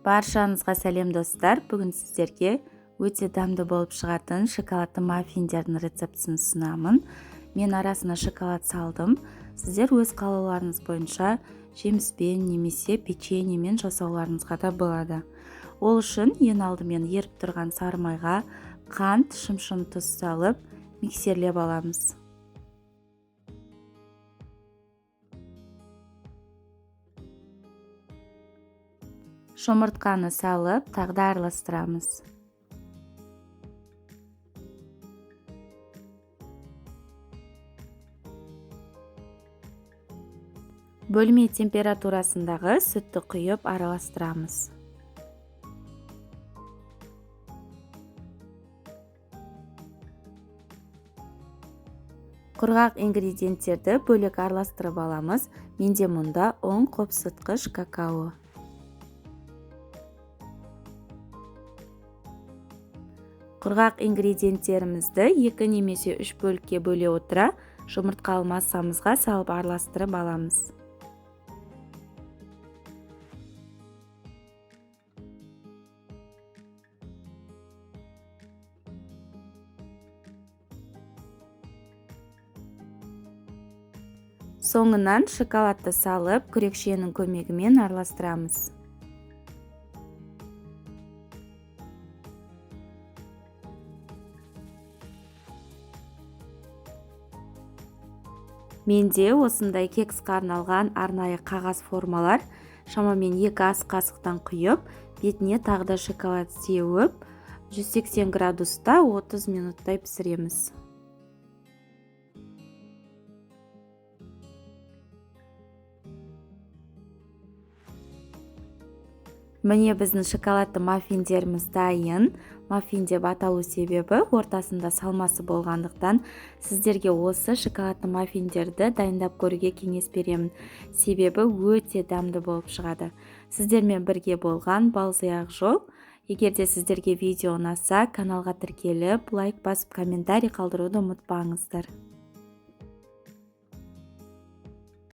Баршаңызға сәлем достар. Бүгін сіздерге өте дамды болып шығатын шоколадты маффиндердің рецептісін ұсынамын. Мен арасына шоколад салдым. Сіздер өз қалауларыңыз бойынша жеміспен немесе печеньемен жасауларыңызға да болады. Ол үшін ең алдымен еріп тұрған сары майға қант, шым тұз салып миксерлеп аламыз. Шомыртқаны салып, тағы араластырамыз. Бөлме температурасындағы сүтті құйып араластырамыз. Құрғақ ингредиенттерді бөлек араластырып аламыз. Менде мұнда 10 қопсытқыш какао. Құрғақ ингредиенттерімізді 2 немесе 3 бөлікке бөле отыра, жұмыртқалы массамызға салып араластырып аламыз. Соңынан шоколадты салып, күрекшенің көмегімен араластырамыз. Менде осындай кекске арналған арнайы қағаз формалар, шамамен 2 ас қасықтан құйып, бетіне тағы да шоколад сеуіп, 180 градуста 30 минуттай пісіреміз. Міне біздің шоколадты маффиндеріміз дайын. Маффин деп аталу себебі ортасында салмасы болғандықтан сіздерге осы шоколадты маффиндерді дайындап көруге кеңес беремін. Себебі өте дәмді болып шығады. Сіздермен бірге болған Балзияқ жол. Егер де сіздерге видео ұнаса, каналға тіркеліп, лайк басып, комментарий қалдыруды ұмытпаңыздар.